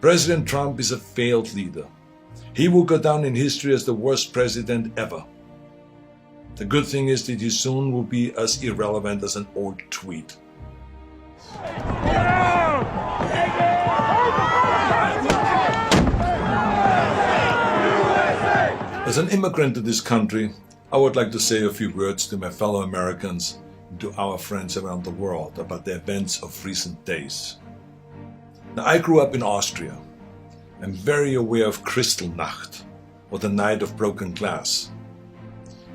President Trump is a failed leader. He will go down in history as the worst president ever. The good thing is that he soon will be as irrelevant as an old tweet. As an immigrant to this country, I would like to say a few words to my fellow Americans and to our friends around the world about the events of recent days. Now, I grew up in Austria. I'm very aware of Kristallnacht, or the Night of Broken Glass.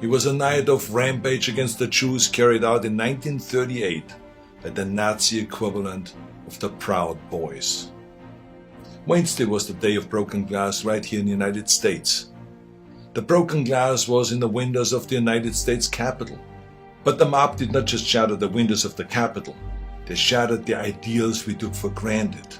It was a night of rampage against the Jews carried out in 1938 by the Nazi equivalent of the Proud Boys. Wednesday was the day of broken glass right here in the United States. The broken glass was in the windows of the United States Capitol. But the mob did not just shatter the windows of the Capitol, they shattered the ideals we took for granted.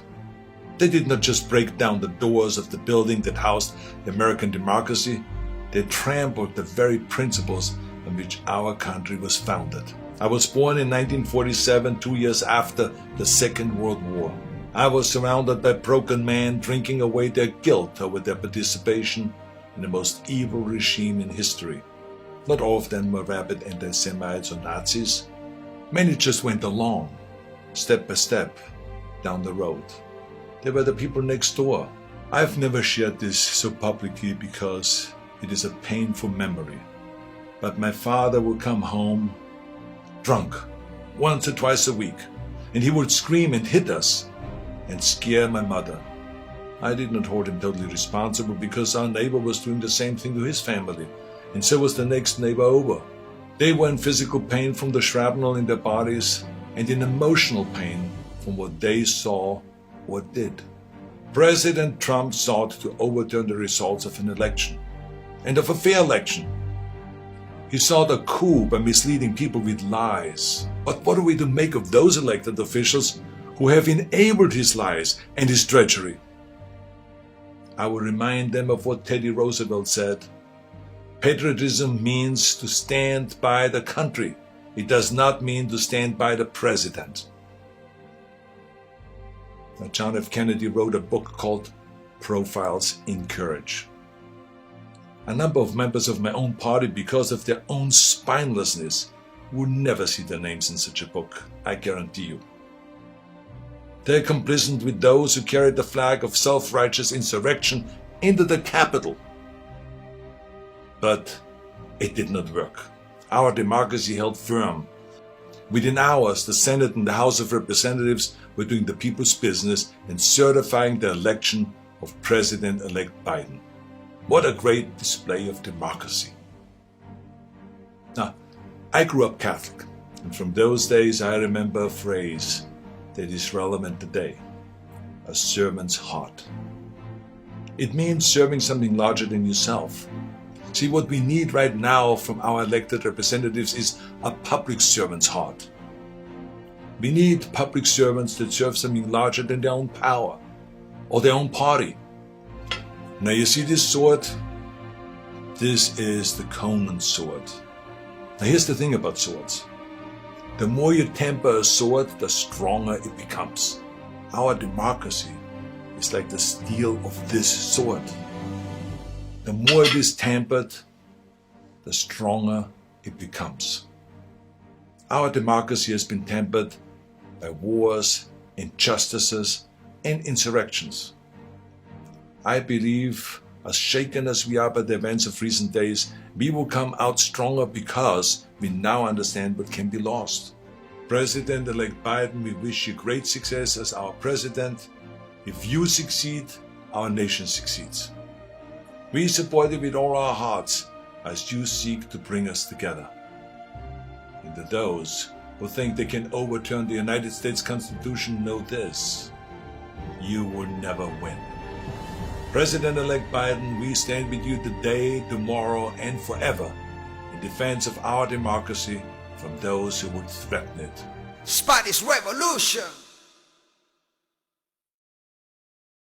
They did not just break down the doors of the building that housed the American democracy, they trampled the very principles on which our country was founded. I was born in 1947, 2 years after the Second World War. I was surrounded by broken men drinking away their guilt over their participation in the most evil regime in history. Not all of them were rabid anti-Semites or Nazis. Many just went along, step by step, down the road. They were the people next door. I've never shared this so publicly because it is a painful memory. But my father would come home drunk once or twice a week, and he would scream and hit us and scare my mother. I did not hold him totally responsible because our neighbor was doing the same thing to his family, and so was the next neighbor over. They were in physical pain from the shrapnel in their bodies and in emotional pain from what they saw or did. President Trump sought to overturn the results of an election, and of a fair election. He sought a coup by misleading people with lies. But what are we to make of those elected officials who have enabled his lies and his treachery? I will remind them of what Teddy Roosevelt said. Patriotism means to stand by the country. It does not mean to stand by the president. Now, John F. Kennedy wrote a book called Profiles in Courage. A number of members of my own party, because of their own spinelessness, would never see their names in such a book, I guarantee you. They are complicit with those who carried the flag of self-righteous insurrection into the Capitol. But it did not work. Our democracy held firm. Within hours, the Senate and the House of Representatives were doing the people's business and certifying the election of President-elect Biden. What a great display of democracy. Now, I grew up Catholic, and from those days I remember a phrase that is relevant today: a servant's heart. It means serving something larger than yourself. See, what we need right now from our elected representatives is a public servant's heart. We need public servants that serve something larger than their own power or their own party. Now you see this sword? This is the Conan sword. Now here's the thing about swords. The more you temper a sword, the stronger it becomes. Our democracy is like the steel of this sword. The more it is tempered, the stronger it becomes. Our democracy has been tempered by wars, injustices, and insurrections. I believe, as shaken as we are by the events of recent days, we will come out stronger because we now understand what can be lost. President-elect Biden, we wish you great success as our president. If you succeed, our nation succeeds. We support you with all our hearts as you seek to bring us together. And to those who think they can overturn the United States Constitution, know this: you will never win. President-elect Biden, we stand with you today, tomorrow, and forever in defense of our democracy from those who would threaten it. Spanish Revolution!